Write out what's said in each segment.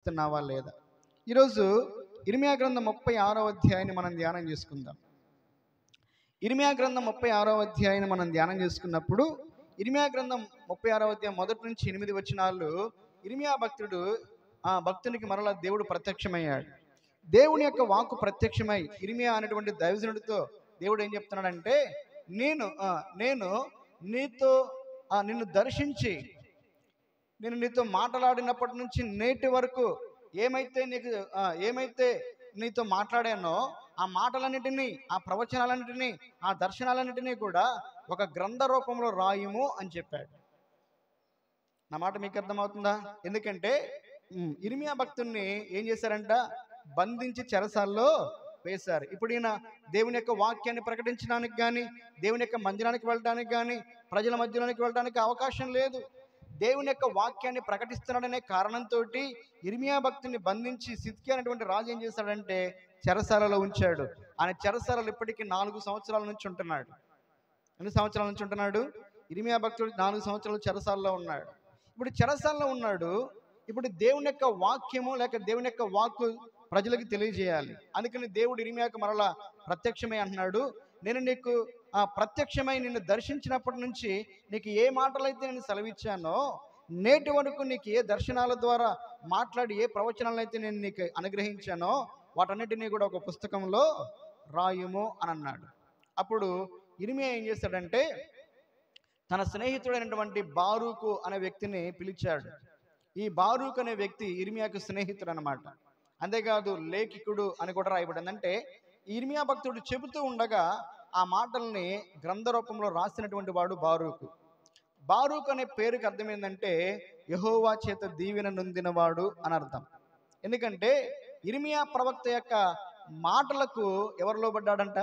చేస్తున్నావా లేదా? ఈరోజు ఇర్మియా గ్రంథం 36వ అధ్యాయాన్ని మనం ధ్యానం చేసుకుందాం. ఇర్మియా గ్రంథం 36వ అధ్యాయాన్ని మనం ధ్యానం చేసుకున్నప్పుడు ఇర్మియా గ్రంథం 36వ అధ్యాయం 1 నుంచి 8 వచనాలు ఇర్మియా భక్తునికి మరలా దేవుడు ప్రత్యక్షమయ్యాడు. దేవుని యొక్క వాక్కు ప్రత్యక్షమై ఇర్మియా అనేటువంటి దైవజనుడితో దేవుడు ఏం చెప్తున్నాడంటే, నేను నీతో నిన్ను దర్శించి నేను నీతో మాట్లాడినప్పటి నుంచి నేటి వరకు ఏమైతే నీతో మాట్లాడానో ఆ మాటలన్నిటినీ, ఆ ప్రవచనాలన్నిటినీ, ఆ దర్శనాలన్నిటినీ కూడా ఒక గ్రంథ రూపంలో రాయుము అని చెప్పాడు. నా మాట మీకు అర్థమవుతుందా? ఎందుకంటే ఇర్మియా భక్తుణ్ణి ఏం చేశారంట? బంధించి చెరసాల్లో వేశారు. ఇప్పుడు ఈయన దేవుని యొక్క వాక్యాన్ని ప్రకటించడానికి కానీ, దేవుని యొక్క మందిరానికి వెళ్ళడానికి కానీ, ప్రజల మధ్యలోనికి వెళ్ళడానికి అవకాశం లేదు. దేవుని యొక్క వాక్యాన్ని ప్రకటిస్తున్నాడనే కారణంతో ఇర్మియా భక్తుని బంధించి సిద్కియా అనేటువంటి రాజు ఏం చేశాడంటే చెరసాలలో ఉంచాడు. ఆయన చెరసాలలో ఇప్పటికీ 4 సంవత్సరాల నుంచి ఉంటున్నాడు. ఎన్ని సంవత్సరాల నుంచి ఉంటున్నాడు? ఇర్మియా భక్తుడు 4 సంవత్సరాలు చెరసాలలో ఉన్నాడు. ఇప్పుడు చెరసాలలో ఉన్నాడు. ఇప్పుడు దేవుని యొక్క వాక్యము లేక దేవుని యొక్క వాక్కు ప్రజలకు తెలియజేయాలి. అందుకని దేవుడు ఇర్మియాకు మరలా ప్రత్యక్షమై అంటున్నాడు, నేను నీకు ప్రత్యక్షమై నిన్ను దర్శించినప్పటి నుంచి నీకు ఏ మాటలైతే నేను సెలవిచ్చానో నేటి వరకు నీకు ఏ దర్శనాల ద్వారా మాట్లాడి ఏ ప్రవచనాలైతే నేను నీకు అనుగ్రహించానో వాటన్నిటినీ కూడా ఒక పుస్తకంలో రాయుము అని అన్నాడు. అప్పుడు ఇర్మియా ఏం చేశాడంటే తన స్నేహితుడైనటువంటి బారూకు అనే వ్యక్తిని పిలిచాడు. ఈ బారూకు అనే వ్యక్తి ఇర్మియాకు స్నేహితుడు అనమాట. అంతేకాదు లేఖికుడు అని కూడా రాయబడింది. అంటే ఇర్మియా భక్తుడు చెబుతూ ఉండగా ఆ మాటల్ని గ్రంథ రూపంలో రాసినటువంటి వాడు బారూకు. బారూకు అనే పేరుకి అర్థం ఏంటంటే యెహోవా చేత దీవెన నొందినవాడు అని అర్థం. ఎందుకంటే ఇర్మియా ప్రవక్త యొక్క మాటలకు ఎవరు లోబడ్డాడంట?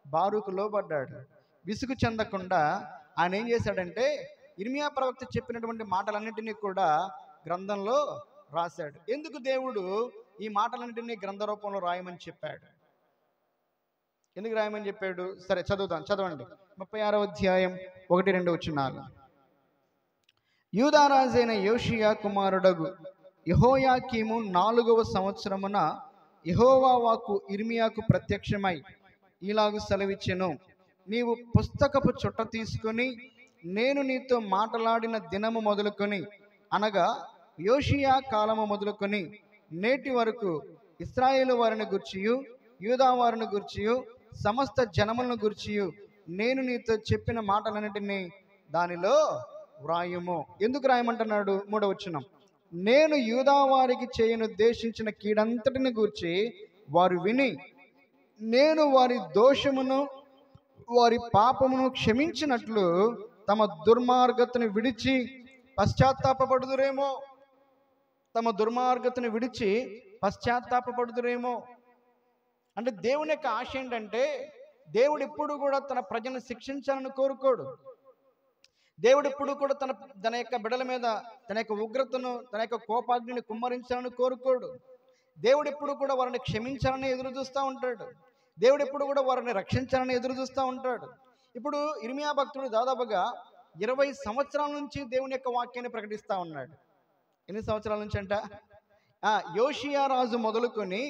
బారూకు లోబడ్డాడు. విసుగు చెందకుండా ఆయన ఏం చేశాడంటే ఇర్మియా ప్రవక్త చెప్పినటువంటి మాటలన్నింటినీ కూడా గ్రంథంలో రాశాడు. ఎందుకు దేవుడు ఈ మాటలన్నింటినీ గ్రంథ రూపంలో రాయమని చెప్పాడు? ఎందుకు రాయమని చెప్పాడు? సరే చదవండి 36వ అధ్యాయం 1-2 వచనాలు. యూదారాజైన యోషియా కుమారుడగు యెహోయాకీము 4వ సంవత్సరమున యెహోవా వాక్కు ఇర్మియాకు ప్రత్యక్షమై ఇలాగు సెలవిచ్చెను, నీవు పుస్తకపు చుట్ట తీసుకొని నేను నీతో మాట్లాడిన దినము మొదలుకొని అనగా యోషియా కాలము మొదలుకొని నేటి వరకు ఇశ్రాయేలు వారిని గూర్చియు యూదా వారిని గూర్చియు సమస్త జనములను గూర్చియు నేను నీతో చెప్పిన మాటలన్నింటినీ దానిలో వ్రాయుము. ఎందుకు రాయమంటున్నాడు? 3వ వచనం, నేను యూదా వారికి చేయనుద్దేశించిన కీడంతటిని గూర్చి వారు విని నేను వారి దోషమును వారి పాపమును క్షమించినట్లు తమ దుర్మార్గతను విడిచి పశ్చాత్తాపపడుదురేమో. తమ దుర్మార్గతను విడిచి పశ్చాత్తాపపడుదురేమో. అంటే దేవుని యొక్క ఆశ ఏంటంటే దేవుడు ఎప్పుడు కూడా తన ప్రజలను శిక్షించాలని కోరుకోడు. దేవుడు ఎప్పుడు కూడా తన యొక్క బిడల మీద తన యొక్క ఉగ్రతను తన యొక్క కోపాగ్నిని కుమ్మరించాలని కోరుకోడు. దేవుడు ఎప్పుడు కూడా వారిని క్షమించాలని ఎదురు చూస్తూ ఉంటాడు. దేవుడు ఎప్పుడు కూడా వారిని రక్షించాలని ఎదురు చూస్తూ ఉంటాడు. ఇప్పుడు ఇర్మియా భక్తుడు దాదాపుగా 20 సంవత్సరాల నుంచి దేవుని యొక్క వాక్యాన్ని ప్రకటిస్తూ ఉన్నాడు. ఎన్ని సంవత్సరాల నుంచి అంట? యోషియా రాజు మొదలుకొని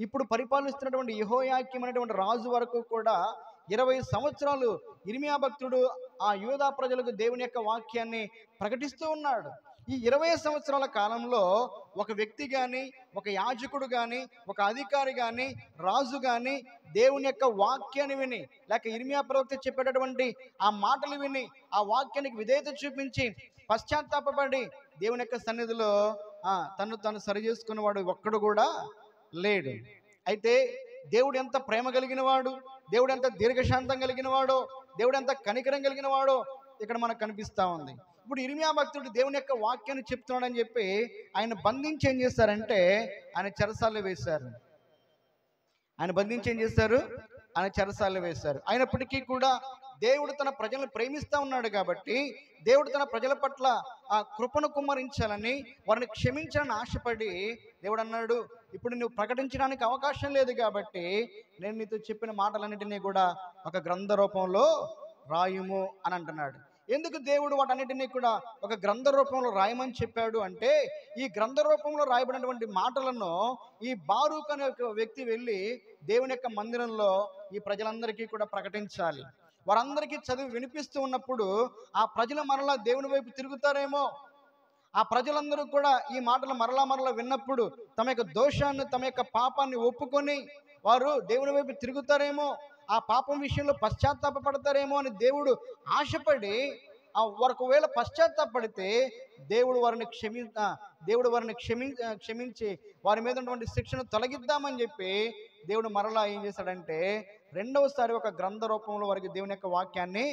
ఇప్పుడు పరిపాలిస్తున్నటువంటి యెహోయాకీం అనేటువంటి రాజు వరకు కూడా 20 సంవత్సరాలు ఇర్మియా భక్తుడు ఆ యూదా ప్రజలకు దేవుని యొక్క వాక్యాన్ని ప్రకటిస్తూ ఉన్నాడు. ఈ 20 సంవత్సరాల కాలంలో ఒక వ్యక్తి కానీ, ఒక యాజకుడు కానీ, ఒక అధికారి కానీ, రాజు కానీ దేవుని యొక్క వాక్యాన్ని విని లేక ఇర్మియా ప్రవక్త చెప్పేటటువంటి ఆ మాటలు విని ఆ వాక్యానికి విధేయత చూపించి పశ్చాత్తాపపడి దేవుని యొక్క సన్నిధిలో తను సరి చేసుకున్నవాడు ఒక్కడు కూడా లేడు. అయితే దేవుడు ఎంత ప్రేమ కలిగిన వాడు, దేవుడు ఎంత దీర్ఘశాంతం కలిగిన వాడో, దేవుడు ఎంత కనికరం కలిగిన వాడో ఇక్కడ మనకు కనిపిస్తూ ఉంది. ఇప్పుడు ఇర్మియా భక్తుడు దేవుని యొక్క వాక్యాన్ని చెప్తున్నాడని చెప్పి ఆయన బంధించి ఏం చేశారంటే ఆయన చెరసాల్లో వేశారు. ఆయన చెరసాల్లో వేశారు. అయినప్పటికీ కూడా దేవుడు తన ప్రజలను ప్రేమిస్తూ ఉన్నాడు కాబట్టి దేవుడు తన ప్రజల పట్ల ఆ కృపను కుమ్మరించాలని వారిని క్షమించాలని ఆశపడి దేవుడు అన్నాడు, ఇప్పుడు నువ్వు ప్రకటించడానికి అవకాశం లేదు కాబట్టి నేను నీతో చెప్పిన మాటలన్నింటినీ కూడా ఒక గ్రంథ రూపంలో రాయుము అని అంటున్నాడు. ఎందుకు దేవుడు వాటన్నిటినీ కూడా ఒక గ్రంథ రూపంలో రాయమని చెప్పాడు అంటే, ఈ గ్రంథ రూపంలో రాయబడినటువంటి మాటలను ఈ బారూక్ అనే ఒక వ్యక్తి వెళ్ళి దేవుని యొక్క మందిరంలో ఈ ప్రజలందరికీ కూడా ప్రకటించాలి. వారందరికీ చదివి వినిపిస్తూ ఉన్నప్పుడు ఆ ప్రజలు మరలా దేవుని వైపు తిరుగుతారేమో. ఆ ప్రజలందరూ కూడా ఈ మాటలు మరలా విన్నప్పుడు తమ యొక్క దోషాన్ని, తమ యొక్క పాపాన్ని ఒప్పుకొని వారు దేవుని వైపు తిరుగుతారేమో, ఆ పాపం విషయంలో పశ్చాత్తాపడతారేమో అని దేవుడు ఆశపడి, ఒకవేళ పశ్చాత్తాపడితే దేవుడు వారిని క్షమించి వారి మీద ఉన్నటువంటి శిక్షను తొలగిద్దామని చెప్పి దేవుడు మరలా ఏం చేశాడంటే రెండవసారి ఒక గ్రంథ రూపంలో వారికి దేవుని యొక్క వాక్యాన్ని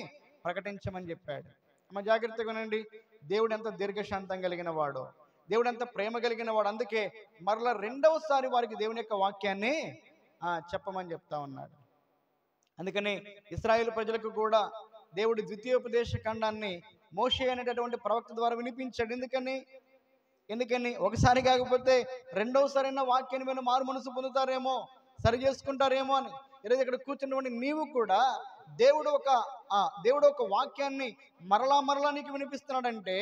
ప్రకటించమని చెప్పాడు. అమ్మ జాగ్రత్తగా వినండి. దేవుడు ఎంత దీర్ఘశాంతం కలిగిన వాడు, దేవుడు ఎంత ప్రేమ కలిగిన వాడు. అందుకే మరలా రెండవసారి వారికి దేవుని యొక్క వాక్యాన్ని చెప్పమని చెప్తా ఉన్నాడు. అందుకని ఇశ్రాయేలు ప్రజలకు కూడా దేవుడు ద్వితీయోపదేశ ఖండాన్ని మోషే అనేటటువంటి ప్రవక్త ద్వారా వినిపించాడు. ఎందుకని ఒకసారి కాకపోతే రెండవసారైనా వాక్యాన్ని విని మారు మనసు పొందుతారేమో, సరి చేసుకుంటారేమో అని. ఈరోజు ఇక్కడ కూర్చున్నటువంటి నీవు కూడా దేవుడు ఒక వాక్యాన్ని మరలా నీకు వినిపిస్తున్నాడంటే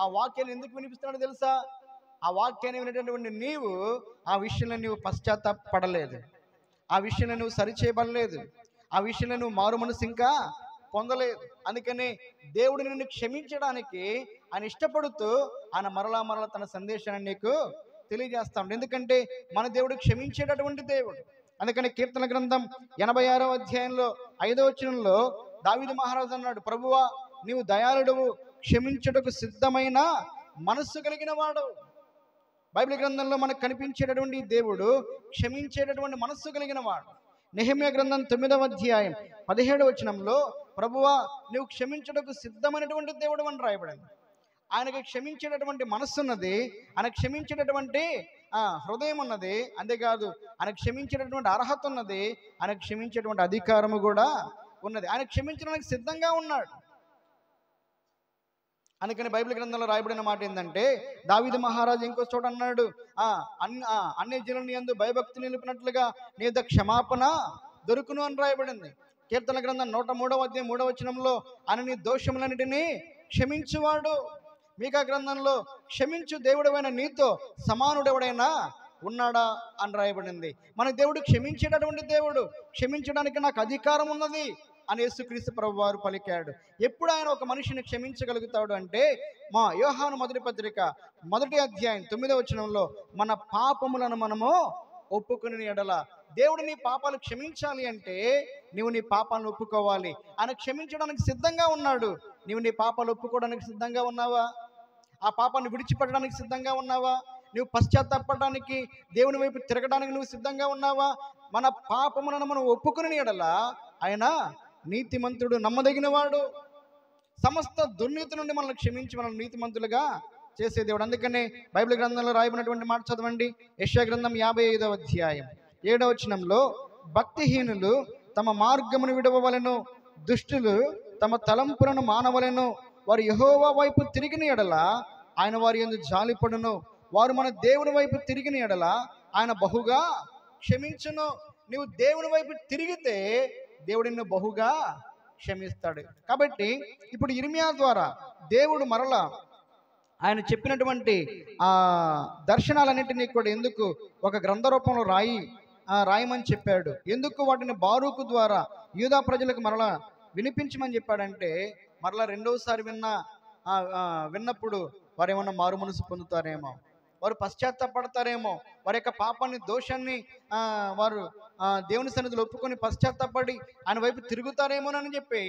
ఆ వాక్యాన్ని ఎందుకు వినిపిస్తున్నాడో తెలుసా? ఆ వాక్యాన్ని వినేటటువంటి నీవు ఆ విషయంలో నీవు పశ్చాత్తాపడలేదు, ఆ విషయంలో నువ్వు సరిచేయబడలేదు, ఆ విషయంలో నువ్వు మారు మనసు ఇంకా పొందలేదు. అందుకని దేవుడు నిన్ను క్షమించడానికి ఆయన ఇష్టపడుతూ ఆయన మరలా తన సందేశాన్ని నీకు తెలియజేస్తాడు. ఎందుకంటే మన దేవుడు క్షమించేటటువంటి దేవుడు. అందుకని కీర్తన గ్రంథం 86వ అధ్యాయంలో 5వ వచనంలో దావీదు మహారాజు అన్నాడు, ప్రభువా నీవు దయాళుడవు, క్షమించుటకు సిద్ధమైన మనస్సు కలిగిన వాడవు. బైబిల్ గ్రంథంలో మనకు కనిపించేటటువంటి దేవుడు క్షమించేటటువంటి మనస్సు కలిగిన వాడు. నెహెమ్యా గ్రంథం 9వ అధ్యాయం 17వ వచనంలో ప్రభువా నీవు క్షమించుటకు సిద్ధమైనటువంటి దేవుడు అని రాయబడింది. ఆయనకు క్షమించేటటువంటి మనస్సు ఉన్నది, ఆయన క్షమించేటటువంటి హృదయం ఉన్నది. అంతేకాదు ఆయన క్షమించేటటువంటి అర్హత ఉన్నది, ఆయన క్షమించేటువంటి అధికారము కూడా ఉన్నది. ఆయన క్షమించడానికి సిద్ధంగా ఉన్నాడు. అందుకని బైబిల్ గ్రంథంలో రాయబడిన మాట ఏంటంటే దావీదు మహారాజు ఇంకో చోట అన్నాడు, అన్ని జనులని యందు భయభక్తి నిలిపినట్లుగా నీ యొక్క క్షమాపణ దొరుకును అని రాయబడింది. కీర్తన గ్రంథం 103వ అధ్యాయం 3వ వచనంలో ఆయన నీ దోషములన్నిటినీ క్షమించువాడు. మీకా గ్రంథంలో క్షమించు దేవుడైన నీతో సమానుడెవడైనా ఉన్నాడా అని రాయబడింది. మన దేవుడు క్షమించేటటువంటి దేవుడు. క్షమించడానికి నాకు అధికారం ఉన్నది అని యేసుక్రీస్తు ప్రభువు వారు పలికాడు. ఎప్పుడు ఆయన ఒక మనిషిని క్షమించగలుగుతాడు అంటే మా యోహాను మొదటి పత్రిక 1వ అధ్యాయం 9వ వచనంలో మన పాపములను మనము ఒప్పుకుని ఎడల. దేవుడు నీ పాపాలు క్షమించాలి అంటే నీవు నీ పాపాలను ఒప్పుకోవాలి. ఆయన క్షమించడానికి సిద్ధంగా ఉన్నాడు. నీవు నీ పాపాలు ఒప్పుకోవడానికి సిద్ధంగా ఉన్నావా? ఆ పాపాన్ని విడిచిపెట్టడానికి సిద్ధంగా ఉన్నావా? నువ్వు పశ్చాత్తాపడడానికి, దేవుని వైపు తిరగడానికి నువ్వు సిద్ధంగా ఉన్నావా? మన పాపములను మనం ఒప్పుకుని ఎడల ఆయన నీతిమంతుడు, నమ్మదగినవాడు, సమస్త దుర్నీతి నుండి మనల్ని క్షమించి మనల్ని నీతిమంతులుగా చేసే దేవుడు. అందుకనే బైబిల్ గ్రంథంలో రాయబడినటువంటి మాట చదవండి. యెషయా గ్రంథం 55వ అధ్యాయం 7వ వచనంలో భక్తిహీనులు తమ మార్గమును విడవవలెను, దుష్టులు తమ తలంపులను మానవలెను, వారు యెహోవా వైపు తిరిగిన ఎడల ఆయన వారి యందు జాలిపడును, వారు మన దేవుని వైపు తిరిగిన ఎడల ఆయన బహుగా క్షమించును. నీవు దేవుని వైపు తిరిగితే దేవుడు నిన్ను బహుగా క్షమిస్తాడు. కాబట్టి ఇప్పుడు ఇర్మియా ద్వారా దేవుడు మరలా ఆయన చెప్పినటువంటి దర్శనాలన్నింటినీ కూడా ఎందుకు ఒక గ్రంథ రూపంలో రాయమని చెప్పాడు, ఎందుకు వాటిని బారూకు ద్వారా యూదా ప్రజలకు మరలా వినిపించమని చెప్పాడంటే మరలా రెండవసారి విన్నప్పుడు వారు ఏమన్నా మారు మనసు పొందుతారేమో, వారు పశ్చాత్తాపడతారేమో, వారి యొక్క పాపాన్ని, దోషాన్ని వారు దేవుని సన్నిధిలో ఒప్పుకొని పశ్చాత్తాపడి ఆయన వైపు తిరుగుతారేమోనని చెప్పి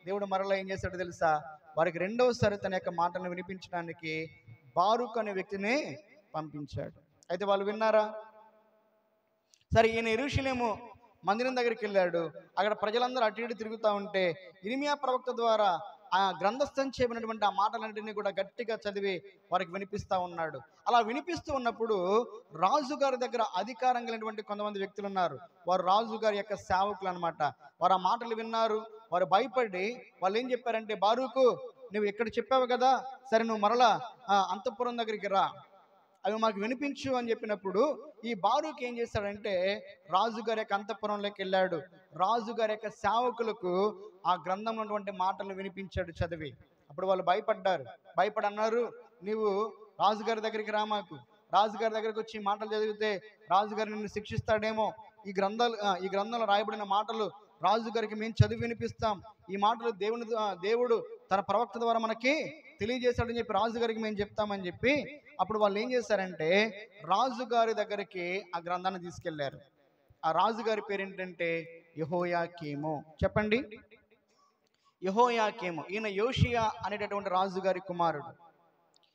దేవుడు మరలా ఏం చేశాడు తెలుసా? వారికి రెండవసారి తన యొక్క మాటను వినిపించడానికి బారూక్ అనే వ్యక్తిని పంపించాడు. అయితే వాళ్ళు విన్నారా? సరే, ఈయన యెరూషలేము మందిరం దగ్గరికి వెళ్ళాడు. అక్కడ ప్రజలందరూ అటు ఇటు తిరుగుతూ ఉంటే ఇర్మియా ప్రవక్త ద్వారా ఆ గ్రంథస్థం చేయబడినటువంటి ఆ మాటలన్నింటినీ కూడా గట్టిగా చదివి వారికి వినిపిస్తూ ఉన్నాడు. అలా వినిపిస్తూ ఉన్నప్పుడు రాజుగారి దగ్గర అధికారం కలిగినటువంటి కొంతమంది వ్యక్తులు ఉన్నారు. వారు రాజుగారి యొక్క సేవకులు అనమాట. వారు ఆ మాటలు విన్నారు. వారు భయపడి వాళ్ళు ఏం చెప్పారంటే, బారూకు నువ్వు ఇక్కడ చెప్పావు కదా, సరే నువ్వు మరలా అంతఃపురం దగ్గరికి రా, అవి మాకు వినిపించు అని చెప్పినప్పుడు ఈ బారూక్ ఏం చేశాడంటే రాజుగారి యొక్క అంతఃపురంలోకి వెళ్ళాడు. రాజుగారి యొక్క సేవకులకు ఆ గ్రంథంలో ఉన్నటువంటి మాటలు వినిపించాడు చదివి. అప్పుడు వాళ్ళు భయపడ్డారు. భయపడి అన్నారు, నీవు రాజుగారి దగ్గరికి రా, మాకు రాజుగారి దగ్గరికి వచ్చి మాటలు చదివితే రాజుగారు నిన్ను శిక్షిస్తాడేమో, ఈ గ్రంథంలో రాయబడిన మాటలు రాజుగారికి మేము చదివి వినిపిస్తాం, ఈ మాటలు దేవుడు తన ప్రవక్త ద్వారా మనకి తెలియజేశాడని చెప్పి రాజుగారికి మేము చెప్తామని చెప్పి అప్పుడు వాళ్ళు ఏం చేశారంటే రాజుగారి దగ్గరికి ఆ గ్రంథాన్ని తీసుకెళ్లారు. ఆ రాజుగారి పేరు ఏంటంటే యెహోయాకీము. చెప్పండి, యెహోయాకీము. ఈయన యోషియా అనేటటువంటి రాజుగారి కుమారుడు.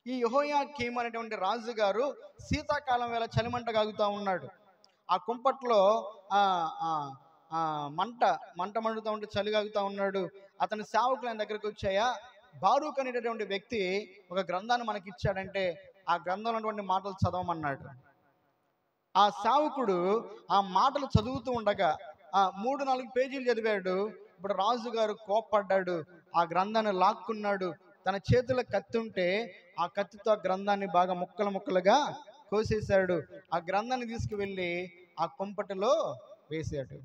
ఈ యెహోయాకీము అనేటువంటి రాజుగారు శీతాకాలం వేళ చలిమంట కాగుతూ ఉన్నాడు. ఆ కుంపట్లో మంట మండుతూ ఉంటే చలి కాగుతూ ఉన్నాడు. అతని సేవకులు ఆయన దగ్గరికి వచ్చాయా, బారూక్ అనేటటువంటి వ్యక్తి ఒక గ్రంథాన్ని మనకి ఇచ్చాడంటే ఆ గ్రంథంలో ఉన్నటువంటి మాటలు చదవమన్నాడు. ఆ సేవకుడు ఆ మాటలు చదువుతూ ఉండగా 3-4 పేజీలు చదివాడు. ఇప్పుడు రాజుగారు కోప్పడ్డాడు, ఆ గ్రంథాన్ని లాక్కున్నాడు. తన చేతుల కత్తి ఉంటే ఆ కత్తితో ఆ గ్రంథాన్ని బాగా ముక్కలుగా కోసేశాడు. ఆ గ్రంథాన్ని తీసుకువెళ్ళి ఆ కుంపటిలో వేసాడు.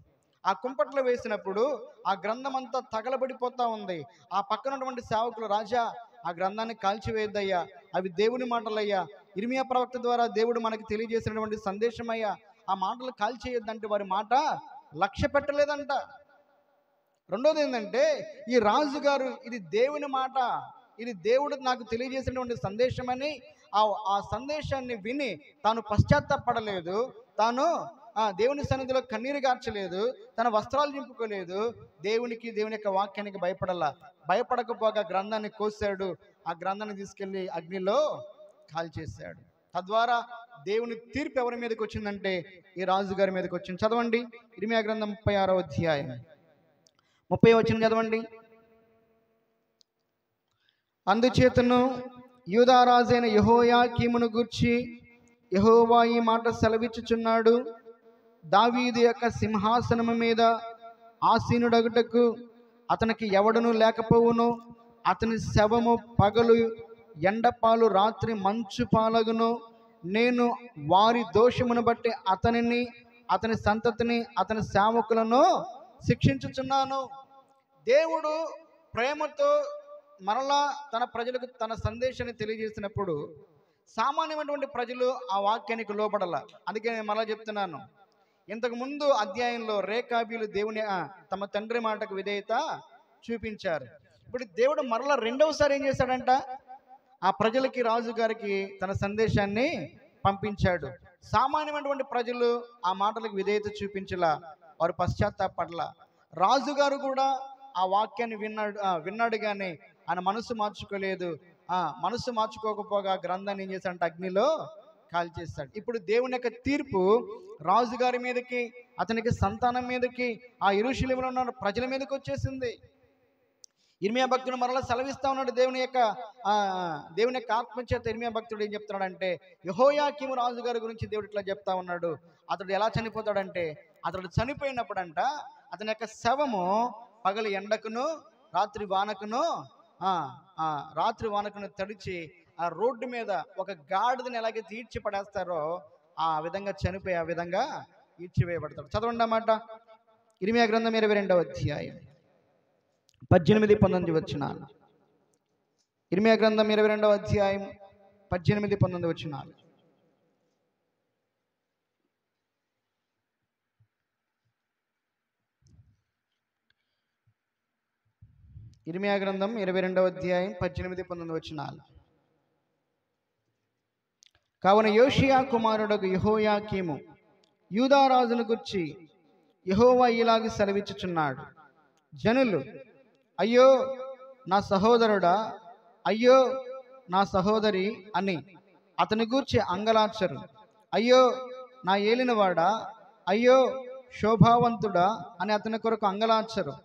ఆ కుంపట్లో వేసినప్పుడు ఆ గ్రంథం అంతా తగలబడిపోతా ఉంది. ఆ పక్కన ఉన్నటువంటి సేవకులు, రాజా ఆ గ్రంథాన్ని కాల్చివేయద్దయ్యా, అవి దేవుని మాటలయ్యా, ఇర్మియా ప్రవక్త ద్వారా దేవుడు మనకి తెలియజేసినటువంటి సందేశమయ్యా, ఆ మాటలు కాల్చేయొద్దంటే వారి మాట లక్ష్య పెట్టలేదంట. రెండోది ఏంటంటే ఈ రాజుగారు ఇది దేవుని మాట, ఇది దేవుడు నాకు తెలియజేసినటువంటి సందేశమని ఆ సందేశాన్ని విని తాను పశ్చాత్తాపడలేదు, తాను దేవుని సన్నిధిలో కన్నీరు గార్చలేదు, తన వస్త్రాలు చింపుకోలేదు, దేవుని యొక్క వాక్యానికి భయపడకపోగా గ్రంథాన్ని కోసాడు. ఆ గ్రంథాన్ని తీసుకెళ్లి అగ్నిలో కాల్చేశాడు. తద్వారా దేవుని తీర్పు ఎవరి మీదకి వచ్చిందంటే ఈ రాజుగారి మీదకి వచ్చింది. చదవండి, ఇర్మియా గ్రంథం 36వ అధ్యాయం 30వ వచనం చదవండి. అందుచేతను యూదారాజైన యెహోయాకీమును గూర్చి యెహోవా ఈ మాట సెలవిచ్చుచున్నాడు, దావీదు యొక్క సింహాసనము మీద ఆసీనుడగుటకు అతనికి ఎవడును లేకపోవును, అతని శవము పగలు ఎండపాలు రాత్రి మంచు పాలగును, నేను వారి దోషమును బట్టి అతనిని, అతని సంతతిని, అతని సేవకులను శిక్షించుచున్నాను. దేవుడు ప్రేమతో మరలా తన ప్రజలకు తన సందేశాన్ని తెలియజేసినప్పుడు సామాన్యమైనటువంటి ప్రజలు ఆ వాక్యానికి లోపడాల. అందుకే నేను మరలా చెప్తున్నాను, ఇంతకు ముందు అధ్యాయంలో రేకాబీలు దేవుని తమ తండ్రి మాటకు విధేయత చూపించారు. ఇప్పుడు దేవుడు మరలా రెండవసారి ఏం చేశాడంట, ఆ ప్రజలకి రాజుగారికి తన సందేశాన్ని పంపించాడు. సామాన్యమైనటువంటి ప్రజలు ఆ మాటలకు విధేయత చూపించలా, వారు పశ్చాత్తాపడల. రాజుగారు కూడా ఆ వాక్యాన్ని విన్నాడు కానీ ఆయన మనసు మార్చుకోలేదు. మనసు మార్చుకోకపోగా గ్రంథాన్ని ఏం చేశాడంటే అగ్నిలో కాల్చేస్తాడు. ఇప్పుడు దేవుని యొక్క తీర్పు రాజుగారి మీదకి, అతనికి సంతానం మీదకి, ఆ యెరూషలేములో ఉన్న ప్రజల మీదకి వచ్చేసింది. ఇర్మియా భక్తుడు మరలా సెలవిస్తా ఉన్నాడు. దేవుని యొక్క ఆత్మచేత ఇర్మియా భక్తుడు ఏం చెప్తున్నాడంటే యెహోయాకీము రాజుగారి గురించి దేవుడు ఇట్లా చెప్తా ఉన్నాడు. అతడు ఎలా చనిపోతాడంటే, అతడు చనిపోయినప్పుడంట అతని యొక్క శవము పగలు ఎండకును రాత్రి వానకును తడిచి ఆ రోడ్డు మీద ఒక గాడిదని ఎలాగైతే ఈడ్చి పడేస్తారో ఆ విధంగా చనిపోయి ఆ విధంగా ఈడ్చివేయబడతాడు. చదవండి అన్నమాట. ఇర్మియా గ్రంథం 22వ అధ్యాయం 18-19 వచనాలు. ఇర్మియా గ్రంథం 22వ అధ్యాయం 18-19 వచనాలు. ఇర్మియా గ్రంథం 22వ అధ్యాయం 18-19 వచనాలు. కావున యోషియా కుమారుడగు యెహోయాకీము యూదారాజును గుర్చి యెహోవా ఇలాగ సెలవిచ్చుచున్నాడు, జనులు అయ్యో నా సహోదరుడా, అయ్యో నా సహోదరి అని అతని గూర్చి అంగలార్చరు. అయ్యో నా ఏలినవాడా, అయ్యో శోభావంతుడా అని అతని కొరకు అంగలార్చరు.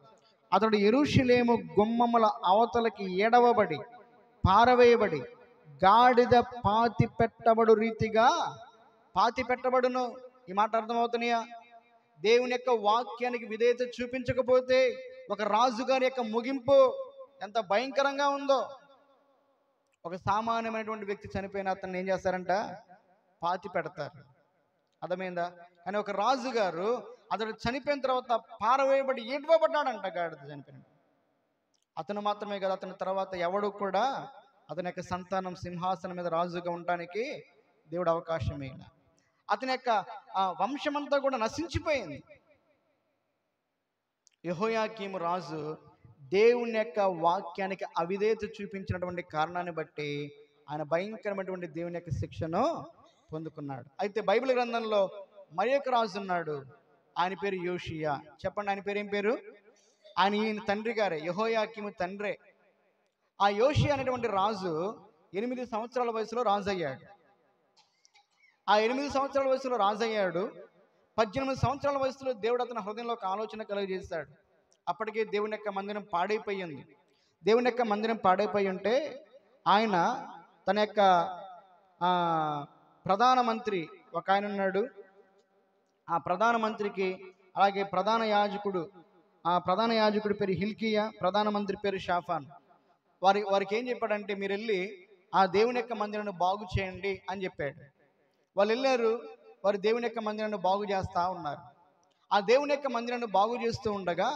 అతడు యెరూషలేము గుమ్మముల అవతలకి ఏడవబడి పారవేయబడి గాడిద పాతి పెట్టబడు రీతిగా పాతి పెట్టబడును. ఈ మాట అర్థమవుతున్నాయా? దేవుని యొక్క వాక్యానికి విధేయత చూపించకపోతే ఒక రాజుగారి యొక్క ముగింపు ఎంత భయంకరంగా ఉందో. ఒక సామాన్యమైనటువంటి వ్యక్తి చనిపోయిన అతన్ని ఏం చేస్తారంట, పాతి పెడతారు. అర్థమైందా? కానీ ఒక రాజుగారు అతడు చనిపోయిన తర్వాత పారవేయబడి ఏడ్వబడ్డాడంట గాడిద చనిపోయిన. అతను మాత్రమే కదా, అతని తర్వాత ఎవడు కూడా అతని యొక్క సంతానం సింహాసనం మీద రాజుగా ఉండడానికి దేవుడు అవకాశం ఇవ్వల. అతని యొక్క వంశమంతా కూడా నశించిపోయింది. యెహోయాకీము రాజు దేవుని యొక్క వాక్యానికి అవిధేయత చూపించినటువంటి కారణాన్ని బట్టి ఆయన భయంకరమైనటువంటి దేవుని యొక్క శిక్షను పొందుకున్నాడు. అయితే బైబిల్ గ్రంథంలో మరి ఒక రాజు ఉన్నాడు, ఆయన పేరు యోషియా. చెప్పండి, ఆయన పేరు ఏం పేరు? ఈయన తండ్రి గారే, యెహోయాకీము తండ్రే. ఆ యోషియా అనేటువంటి రాజు 8 సంవత్సరాల వయసులో రాజు అయ్యాడు. ఆ 8 సంవత్సరాల వయసులో రాజు అయ్యాడు. 18 సంవత్సరాల వయసులో దేవుడు అతని హృదయంలో ఒక ఆలోచన కలుగజేశాడు. అప్పటికే దేవుని యొక్క మందిరం పాడైపోయింది. దేవుని యొక్క మందిరం పాడైపోయి ఉంటే ఆయన తన యొక్క ప్రధానమంత్రి ఒక ఆయన ఉన్నాడు. ఆ ప్రధానమంత్రికి, అలాగే ప్రధాన యాజకుడి పేరు హిల్కియా, ప్రధానమంత్రి పేరు షాఫాన్. వారికి ఏం చెప్పాడంటే, మీరు వెళ్ళి ఆ దేవుని యొక్క మందిరాన్ని బాగు చేయండి అని చెప్పాడు. వాళ్ళు వెళ్ళారు. వారు దేవుని యొక్క మందిరాన్ని బాగు చేస్తూ ఉన్నారు. ఆ దేవుని యొక్క మందిరాన్ని బాగు చేస్తూ ఉండగా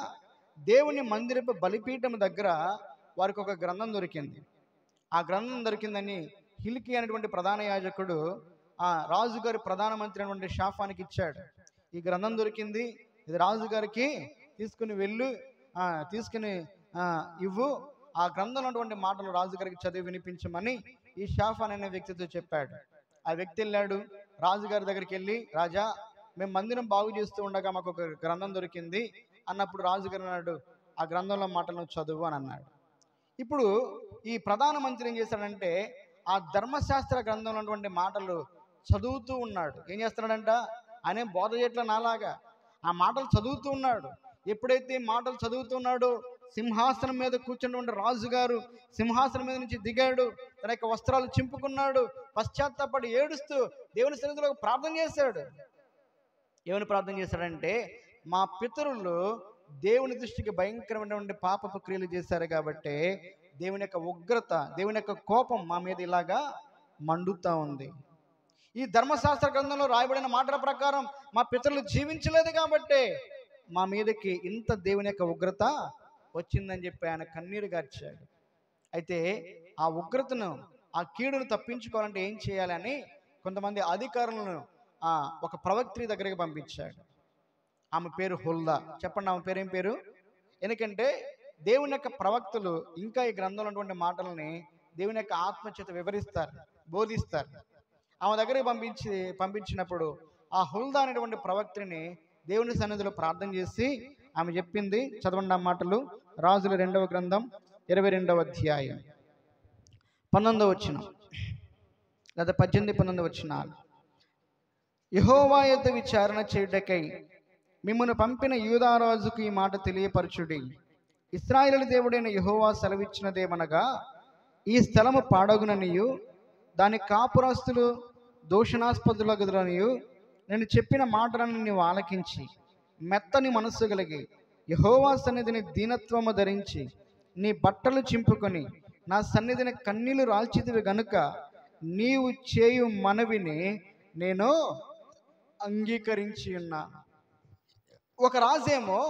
దేవుని మందిరపు బలిపీఠం దగ్గర వారికి ఒక గ్రంథం దొరికింది. ఆ గ్రంథం దొరికిందని హిల్కియా అనేటువంటి ప్రధాన యాజకుడు ఆ రాజుగారి ప్రధానమంత్రి అయినటువంటి షాఫానికి ఇచ్చాడు. ఈ గ్రంథం దొరికింది, ఇది రాజుగారికి తీసుకుని ఇవ్వు. ఆ గ్రంథంలో ఉన్నటువంటి మాటలు రాజుగారికి చదివి వినిపించమని ఈ షాఫాన్ అనే వ్యక్తితో చెప్పాడు. ఆ వ్యక్తి వెళ్ళాడు రాజుగారి దగ్గరికి వెళ్ళి, రాజా, మేము మందిరం బాగు చేస్తూ ఉండగా మాకు ఒక గ్రంథం దొరికింది అన్నప్పుడు రాజుగారు అన్నాడు, ఆ గ్రంథంలో మాటలను చదువు అని అన్నాడు. ఇప్పుడు ఈ ప్రధానమంత్రి ఏం చేశాడంటే, ఆ ధర్మశాస్త్ర గ్రంథంలో ఉన్నటువంటి మాటలు చదువుతూ ఉన్నాడు. ఏం చేస్తున్నాడంట, ఆయన బోధ చేయట్ల నాలాగా ఆ మాటలు చదువుతూ ఉన్నాడు. ఎప్పుడైతే మాటలు చదువుతున్నాడో సింహాసనం మీద కూర్చున్నటువంటి రాజుగారు సింహాసనం మీద నుంచి దిగాడు. తన యొక్క వస్త్రాలు చింపుకున్నాడు. పశ్చాత్తాపడి ఏడుస్తూ దేవుని సన్నిధిలో ప్రార్థన చేశాడు. ఏమని ప్రార్థన చేశాడంటే, మా పితరులు దేవుని దృష్టికి భయంకరమైనటువంటి పాపపు క్రియలు చేశారు కాబట్టి దేవుని యొక్క ఉగ్రత, దేవుని యొక్క కోపం మా మీద ఇలాగా మండుతూ ఉంది. ఈ ధర్మశాస్త్ర గ్రంథంలో రాయబడిన మాటల ప్రకారం మా పితరులు జీవించలేదు కాబట్టి మా మీదకి ఇంత దేవుని యొక్క ఉగ్రత వచ్చిందని చెప్పి ఆయన కన్నీరు గార్చాడు. అయితే ఆ ఉగ్రతను, ఆ కీడును తప్పించుకోవాలంటే ఏం చేయాలని కొంతమంది అధికారులను ఒక ప్రవక్త్రి దగ్గరికి పంపించాడు. ఆమె పేరు హుల్దా. చెప్పండి, ఆమె పేరు ఏం పేరు? ఎందుకంటే దేవుని యొక్క ప్రవక్తలు ఇంకా ఈ గ్రంథంలో ఉన్నటువంటి మాటలని దేవుని యొక్క ఆత్మచేత వివరిస్తారు, బోధిస్తారు. ఆమె దగ్గరికి పంపించినప్పుడు ఆ హుల్దా అనేటువంటి ప్రవక్త్రిని దేవుని సన్నిధిలో ప్రార్థన చేసి ఆమె చెప్పింది, చదవండి ఆ మాటలు. రాజుల 2వ గ్రంథం 22వ అధ్యాయం 19వ వచనం లేదా 18-19 వచనాలు. యెహోవా యొద్ద విచారణ చేయుటకై మిమ్మును పంపిన యూదారాజుకు ఈ మాట తెలియపరచుడి. ఇశ్రాయేలు దేవుడైన యెహోవా సెలవిచ్చినదేమనగా, ఈ స్థలము పాడగుననియు దాని కాపురస్తులు దూషణాస్పదులగుదురనియు నేను చెప్పిన మాటలను నీవు ఆలకించి మెత్తని మనస్సు కలిగి యెహోవా సన్నిధిని దీనత్వము ధరించి నీ బట్టలు చింపుకొని నా సన్నిధిని కన్నీళ్లు రాల్చితివి గనుక నీవు చేయు మనవిని నేను అంగీకరించి ఉన్నాను. ఒక రాజేమో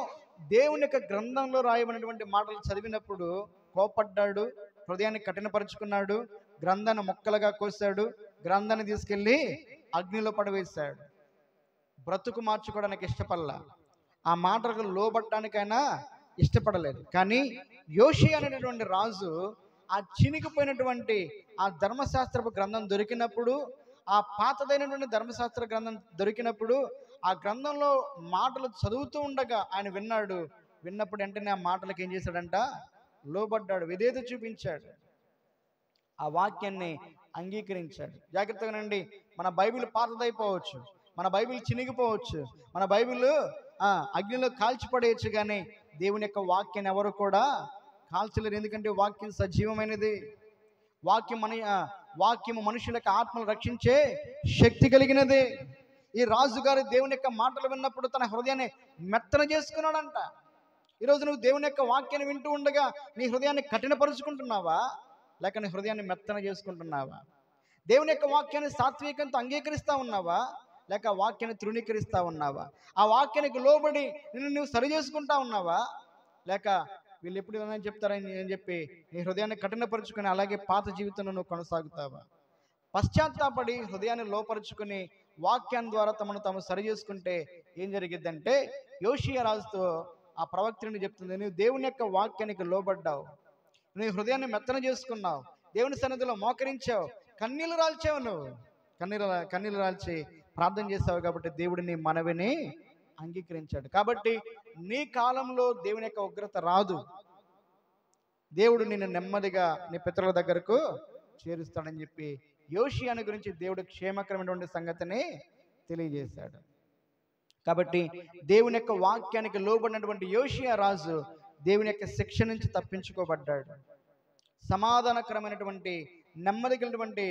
దేవుని యొక్క గ్రంథంలో రాయబడినటువంటి మాటలు చదివినప్పుడు కోపడ్డాడు, హృదయాన్ని కఠినపరుచుకున్నాడు, గ్రంథాన్ని ముక్కలుగా కోసాడు, గ్రంథాన్ని తీసుకెళ్ళి అగ్నిలో పడవేశాడు. బ్రతుకు మార్చుకోవడానికి ఇష్టపడలా, ఆ మాటలకు లోబడ్డానికైనా ఇష్టపడలేదు. కానీ యోషియా అనేటటువంటి రాజు ఆ చినిగిపోయినటువంటి ఆ ధర్మశాస్త్రపు గ్రంథం దొరికినప్పుడు, ఆ పాతదైనటువంటి ధర్మశాస్త్ర గ్రంథం దొరికినప్పుడు ఆ గ్రంథంలో మాటలు చదువుతూ ఉండగా ఆయన విన్నప్పుడు వెంటనే ఆ మాటలకు ఏం చేశాడంట, లోబడ్డాడు, విధేయత చూపించాడు, ఆ వాక్యాన్ని అంగీకరించాడు. జాగ్రత్తగానండి, మన బైబిల్ పాతదైపోవచ్చు, మన బైబిల్ చినిగిపోవచ్చు, మన బైబిల్ అగ్నిలో కాల్చిపడేయచ్చు, కానీ దేవుని యొక్క వాక్యాన్ని ఎవరు కూడా కాల్చలేరు. ఎందుకంటే వాక్యం సజీవమైనది. వాక్యము మనుషులకు ఆత్మలు రక్షించే శక్తి కలిగినది. ఈ రాజుగారు దేవుని యొక్క మాటలు విన్నప్పుడు తన హృదయాన్ని మెత్తన చేసుకున్నాడంట. ఈరోజు నువ్వు దేవుని యొక్క వాక్యాన్ని వింటూ ఉండగా నీ హృదయాన్ని కఠినపరుచుకుంటున్నావా, లేక నీ హృదయాన్ని మెత్తన చేసుకుంటున్నావా? దేవుని యొక్క వాక్యాన్ని సాత్వికంతో అంగీకరిస్తా ఉన్నావా, లేక వాక్యాన్ని తృణీకరిస్తా ఉన్నావా? ఆ వాక్యానికి లోబడి నిన్ను నువ్వు సరి చేసుకుంటా ఉన్నావా, లేక వీళ్ళు ఎప్పుడు ఏమైనా చెప్తారని అని చెప్పి నీ హృదయాన్ని కఠినపరుచుకొని అలాగే పాత జీవితంలో నువ్వు కొనసాగుతావా? పశ్చాత్తాపడి హృదయాన్ని లోపరుచుకుని వాక్యం ద్వారా తమను తాము సరి చేసుకుంటే ఏం జరిగిద్దంటే, యోషియా రాజుతో ఆ ప్రవక్తని చెప్తుంది, నువ్వు దేవుని యొక్క వాక్యానికి లోబడ్డావు, నీ హృదయాన్ని మెత్తన చేసుకున్నావు, దేవుని సన్నిధిలో మోకరించావు, కన్నీళ్లు రాల్చావు, నువ్వు కన్నీళ్లు రాల్చి ప్రార్థన చేస్తావు కాబట్టి దేవుడు నీ మనవిని అంగీకరించాడు. కాబట్టి నీ కాలంలో దేవుని యొక్క ఉగ్రత రాదు. దేవుడు నిన్ను నెమ్మదిగా నీ పితరుల దగ్గరకు చేరుస్తాడని చెప్పి యోషియాను గురించి దేవుడు క్షేమకరమైనటువంటి సంగతిని తెలియజేశాడు. కాబట్టి దేవుని యొక్క వాక్యానికి లోబడినటువంటి యోషియా రాజు దేవుని యొక్క శిక్ష నుంచి తప్పించుకోబడ్డాడు. సమాధానకరమైనటువంటి నెమ్మది కలిగినటువంటి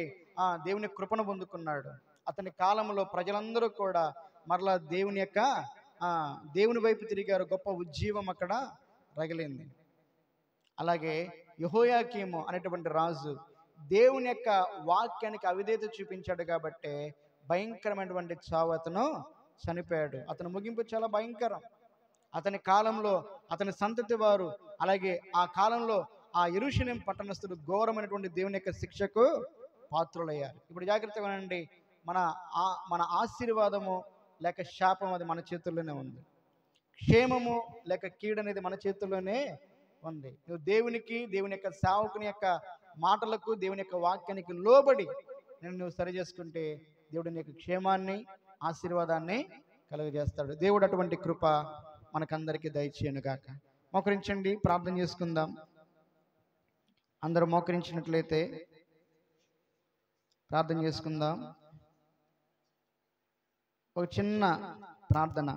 దేవుని కృపను పొందుకున్నాడు. అతని కాలంలో ప్రజలందరూ కూడా మరలా దేవుని వైపు తిరిగారు. గొప్ప ఉజ్జీవం అక్కడ రగిలింది. అలాగే యెహోయాకీము అనేటువంటి రాజు దేవుని యొక్క వాక్యానికి అవిధేయత చూపించాడు కాబట్టి భయంకరమైనటువంటి చావు అతను చనిపోయాడు. అతని ముగింపు చాలా భయంకరం. అతని కాలంలో అతని సంతతి వారు అలాగే ఆ కాలంలో ఆ యెరూషలేం పట్టణస్థులు ఘోరమైనటువంటి దేవుని యొక్క శిక్షకు పాత్రులయ్యారు. ఇప్పుడు జాగ్రత్తగా వినండి, మన ఆశీర్వాదము లేక శాపం అది మన చేతుల్లోనే ఉంది. క్షేమము లేక కీడు అనేది మన చేతుల్లోనే ఉంది. నువ్వు దేవుని యొక్క సేవకుని యొక్క మాటలకు దేవుని యొక్క వాక్యానికి లోబడి నువ్వు సరి చేసుకుంటే దేవుడు నీకు క్షేమాన్ని ఆశీర్వాదాన్ని కలుగజేస్తాడు. దేవుడు అటువంటి కృప మనకందరికీ దయచేయను గాక. మోకరించండి, ప్రార్థన చేసుకుందాం. అందరూ మోకరించినట్లయితే ప్రార్థన చేసుకుందాం. ఒక చిన్న ప్రార్థన.